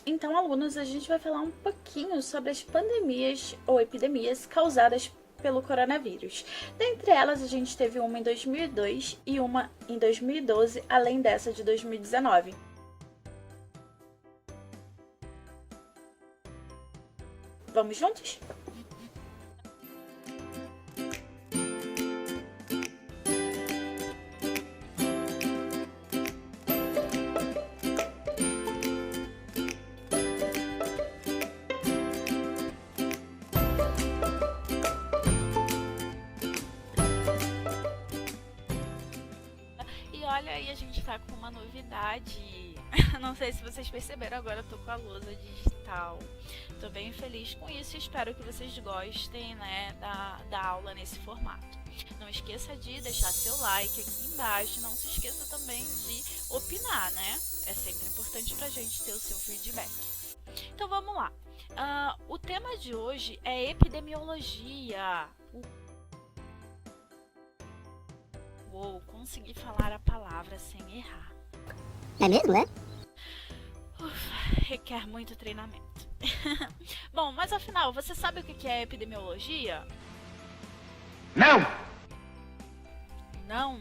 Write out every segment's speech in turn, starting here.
Então, alunos, a gente vai falar um pouquinho sobre as pandemias ou epidemias causadas pelo coronavírus. Dentre elas, a gente teve uma em 2002 e uma em 2012, além dessa de 2019. Vamos juntos? E olha aí, a gente tá com uma novidade. Não sei se vocês perceberam, agora eu tô com a lousa digital. Tô bem feliz com isso e espero que vocês gostem, né, da aula nesse formato. Não esqueça de deixar seu like aqui embaixo. Não se esqueça também de opinar, né? É sempre importante pra gente ter o seu feedback. Então vamos lá. O tema de hoje é epidemiologia. Uou, consegui falar a palavra sem errar. É mesmo, é? Requer muito treinamento. Bom, mas afinal, você sabe o que é epidemiologia? Não! Não?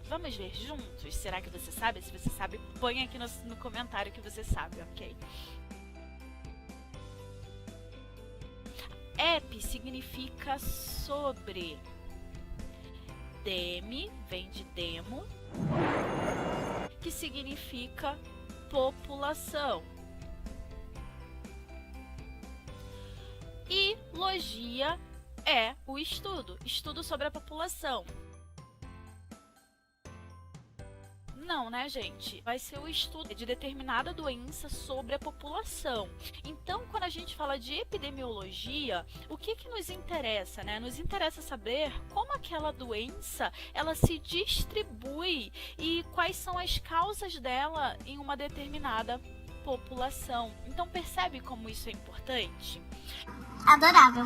Vamos ver juntos? Será que você sabe? Se você sabe, põe aqui no comentário que você sabe, ok? Ep significa sobre. Demi vem de demo, que significa população. E logia é o estudo sobre a população. Não, né, gente? Vai ser o estudo de determinada doença sobre a população. Então, quando a gente fala de epidemiologia, o que nos interessa, né? Nos interessa saber como aquela doença, ela se distribui e quais são as causas dela em uma determinada população. Então, percebe como isso é importante? Adorável.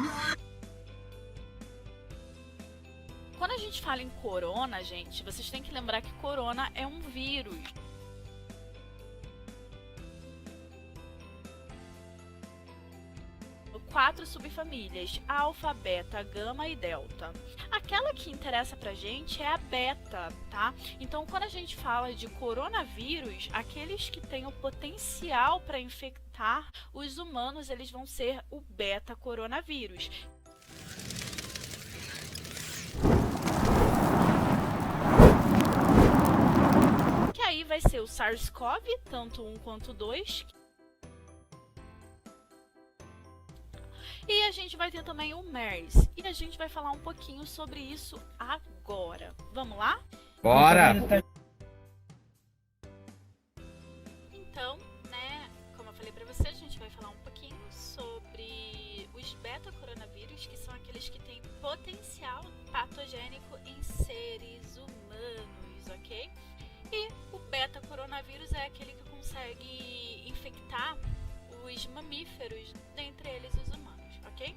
Quando a gente fala em corona, gente, vocês têm que lembrar que corona é um vírus. Quatro subfamílias: alfa, beta, gama e delta. Aquela que interessa pra gente é a beta, tá? Então, quando a gente fala de coronavírus, aqueles que têm o potencial para infectar os humanos, eles vão ser o beta coronavírus. Que aí vai ser o SARS-CoV, tanto 1 quanto 2. E a gente vai ter também o MERS. E a gente vai falar um pouquinho sobre isso agora. Vamos lá? Bora! Então, né, como eu falei pra você, a gente vai falar um pouquinho sobre os beta-coronavírus, que são aqueles que têm potencial patogênico em seres humanos, ok? E o beta-coronavírus é aquele que consegue infectar os mamíferos, dentre eles os humanos, ok?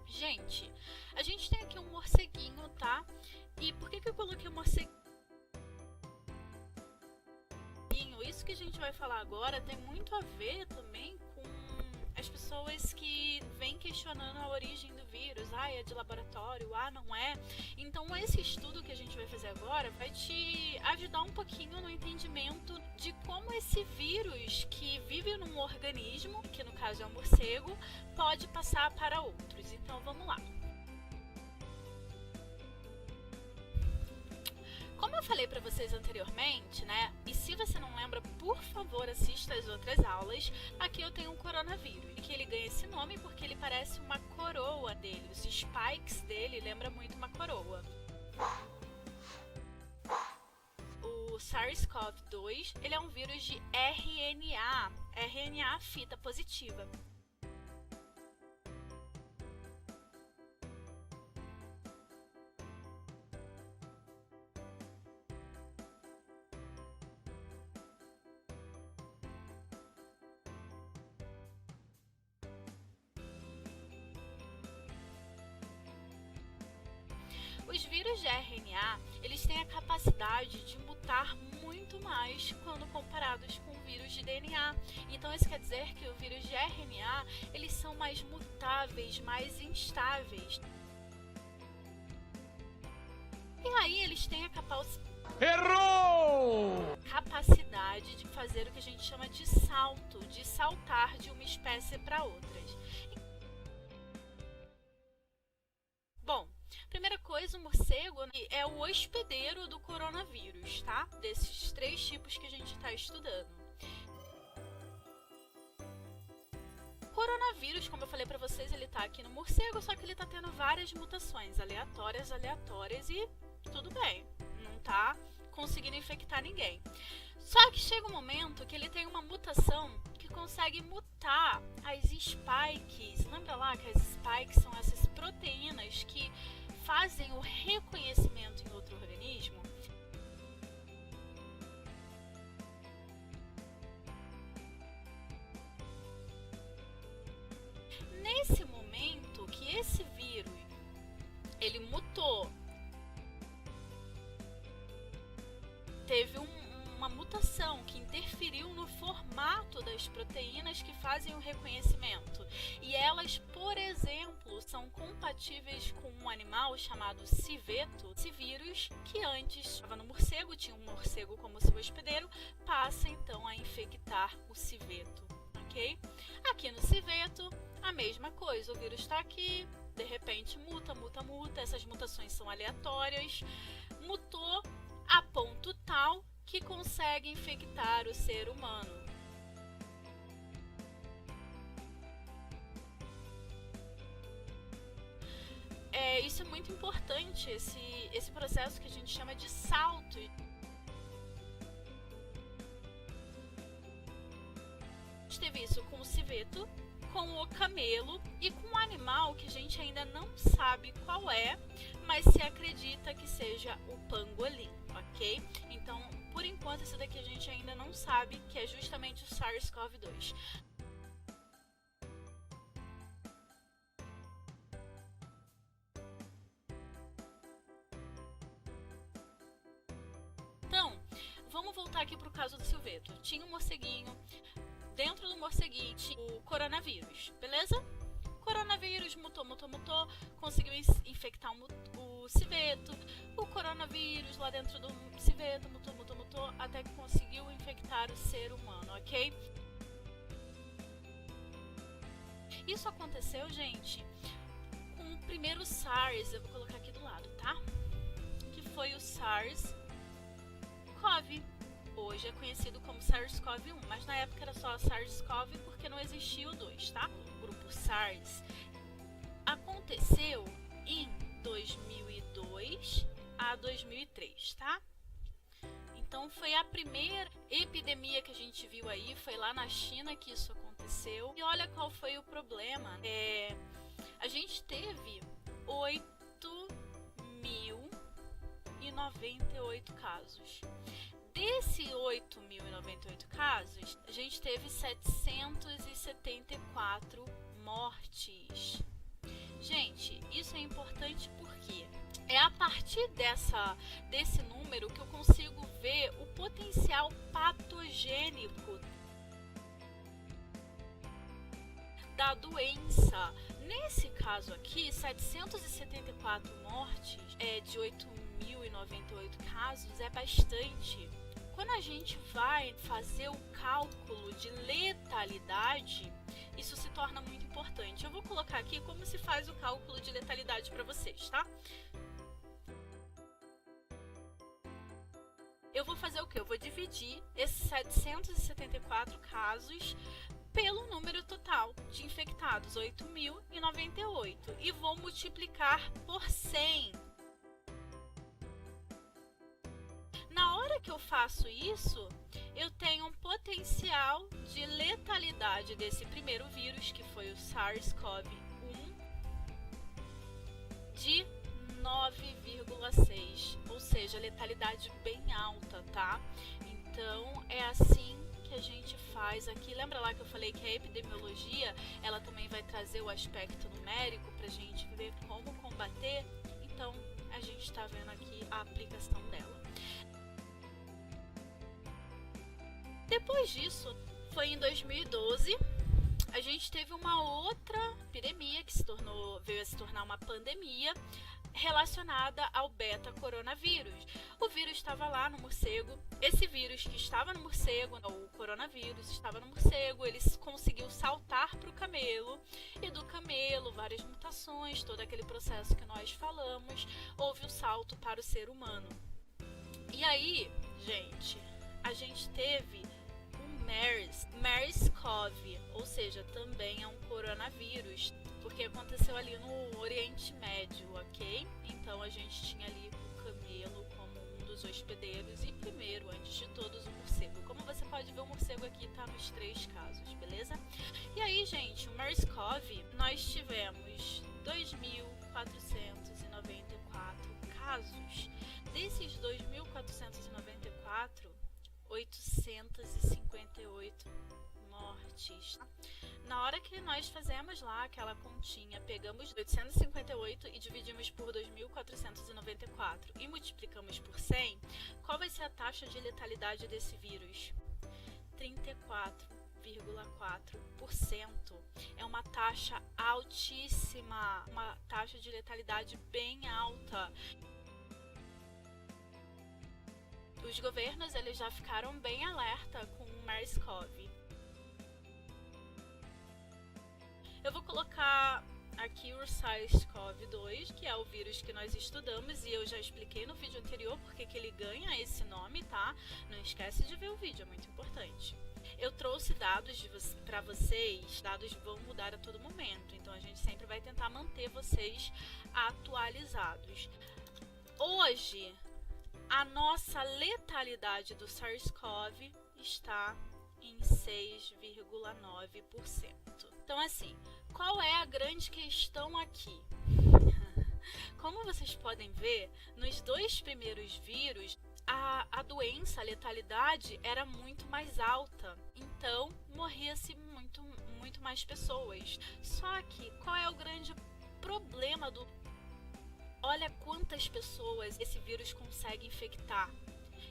Gente, a gente tem aqui um morceguinho, tá? E por que eu coloquei um morceguinho? Isso que a gente vai falar agora tem muito a ver também com as pessoas que vêm questionando a origem do vírus. Ah, é de laboratório, ah, não é. Então esse estudo que a gente vai fazer agora vai te ajudar um pouquinho no entendimento de como esse vírus que vive num organismo, que no caso é um morcego, pode passar para outros. Então vamos lá. Como eu falei para vocês anteriormente, né? E se você não lembra, por favor, assista as outras aulas. Aqui eu tenho um coronavírus, e que ele ganha esse nome porque ele parece uma coroa dele. Os spikes dele lembram muito uma coroa. O SARS-CoV-2, ele é um vírus de RNA fita positiva. Os vírus de RNA, eles têm a capacidade de mutar muito mais quando comparados com o vírus de DNA. Então isso quer dizer que o vírus de RNA, eles são mais mutáveis, mais instáveis. E aí eles têm a capacidade de fazer o que a gente chama de salto, de saltar de uma espécie para outras. Bom, primeira coisa, o morcego é o hospedeiro do coronavírus, tá? Desses 3 tipos que a gente está estudando. O coronavírus, como eu falei para vocês, ele tá aqui no morcego, só que ele tá tendo várias mutações aleatórias e tudo bem, não tá conseguindo infectar ninguém. Só que chega um momento que ele tem uma mutação que consegue mutar as spikes. Lembra lá que as spikes são essas proteínas que fazem o reconhecimento em outro organismo? Nesse momento que esse vírus ele mutou, teve uma mutação que interferiu no formato das proteínas que fazem o reconhecimento. E elas, por exemplo, são compatíveis com um animal chamado civeto. Esse vírus, que antes estava no morcego, tinha um morcego como seu hospedeiro, passa então a infectar o civeto, ok? Aqui no civeto, a mesma coisa, o vírus está aqui, de repente muta, essas mutações são aleatórias, mutou a ponto tal que consegue infectar o ser humano. Isso é muito importante, esse processo que a gente chama de salto. A gente teve isso com o civeto, com o camelo e com um animal que a gente ainda não sabe qual é, mas se acredita que seja o pangolim, ok? Então, por enquanto, esse daqui a gente ainda não sabe, que é justamente o SARS-CoV-2. Então, vamos voltar aqui para o caso do civeto. Tinha um morceguinho. Dentro do morceguinho tinha o coronavírus, beleza? O coronavírus mutou, conseguiu infectar o civeto. O coronavírus lá dentro do civeto mutou, até que conseguiu infectar o ser humano, ok? Isso aconteceu, gente, com o primeiro SARS, eu vou colocar aqui do lado, tá? Que foi o SARS-CoV. Hoje é conhecido como SARS-CoV-1, mas na época era só SARS-CoV porque não existia o 2, tá? O grupo SARS aconteceu em 2002 a 2003, tá? Então foi a primeira epidemia que a gente viu aí, foi lá na China que isso aconteceu. E olha qual foi o problema. A gente teve 8.098 casos. Desses 8.098 casos, a gente teve 774 mortes. Gente, isso é importante porque é a partir desse número que eu consigo ver o potencial patogênico da doença. Nesse caso aqui, 774 mortes de 8.098 casos é bastante. Quando a gente vai fazer o cálculo de letalidade, isso se torna muito importante. Eu vou colocar aqui como se faz o cálculo de letalidade para vocês, tá? Eu vou fazer o quê? Eu vou dividir esses 774 casos pelo número total de infectados, 8.098, e vou multiplicar por 100. Na hora que eu faço isso, eu tenho um potencial de letalidade desse primeiro vírus, que foi o SARS-CoV-1, de 9,6, ou seja, letalidade bem alta, tá? Então, é assim que a gente faz aqui. Lembra lá que eu falei que a epidemiologia, ela também vai trazer o aspecto numérico pra gente ver como combater? Então, a gente está vendo aqui a aplicação dela. Depois disso, foi em 2012, a gente teve uma outra epidemia que veio a se tornar uma pandemia relacionada ao beta-coronavírus. O vírus estava lá no morcego. Esse vírus que estava no morcego, o coronavírus estava no morcego, ele conseguiu saltar para o camelo, e do camelo, várias mutações, todo aquele processo que nós falamos, houve o salto para o ser humano. E aí, gente, a gente teve MERS-CoV, ou seja, também é um coronavírus, porque aconteceu ali no Oriente Médio, ok? Então a gente tinha ali o camelo como um dos hospedeiros e primeiro, antes de todos, o morcego. Como você pode ver, o morcego aqui tá nos 3 casos, beleza? E aí, gente, o MERS-CoV, nós tivemos 2.494 casos. Desses 2.494, 858 mortes. Na hora que nós fazemos lá aquela continha, pegamos 858 e dividimos por 2.494 e multiplicamos por 100, qual vai ser a taxa de letalidade desse vírus? 34,4%. É uma taxa altíssima, uma taxa de letalidade bem alta. Os governos, eles já ficaram bem alerta com o MERS-CoV. Eu vou colocar aqui o SARS-CoV-2, que é o vírus que nós estudamos, e eu já expliquei no vídeo anterior porque que ele ganha esse nome, tá? Não esquece de ver o vídeo, é muito importante. Eu trouxe dados para vocês, dados vão mudar a todo momento, então a gente sempre vai tentar manter vocês atualizados. Hoje, a nossa letalidade do SARS-CoV está em 6,9%. Então, assim, qual é a grande questão aqui? Como vocês podem ver, nos 2 primeiros vírus, a doença, a letalidade era muito mais alta. Então, morria-se muito mais pessoas. Só que, qual é o grande problema do... Olha quantas pessoas esse vírus consegue infectar.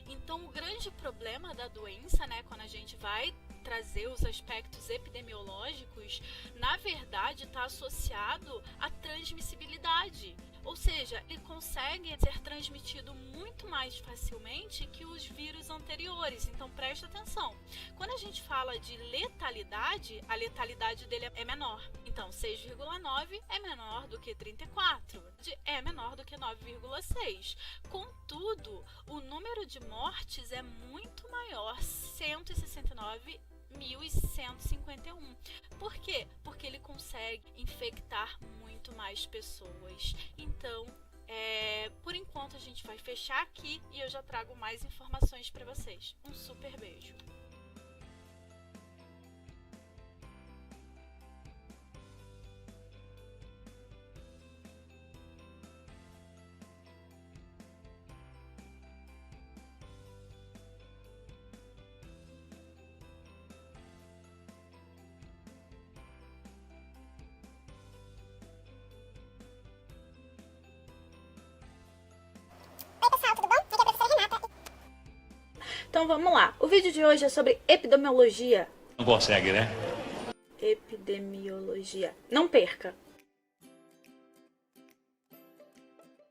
Então, o grande problema da doença, né, quando a gente vai trazer os aspectos epidemiológicos, na verdade está associado à transmissibilidade. Ou seja, ele consegue ser transmitido muito mais facilmente que os vírus anteriores. Então presta atenção. Quando a gente fala de letalidade, a letalidade dele é menor. Então 6,9 é menor do que 34, é menor do que 9,6. Contudo, o número de mortes é muito maior, 169.151. Por quê? Porque ele consegue infectar muito mais pessoas. Então, por enquanto a gente vai fechar aqui e eu já trago mais informações para vocês. Um super beijo! Então vamos lá. O vídeo de hoje é sobre epidemiologia. Não consegue, né? Epidemiologia. Não perca!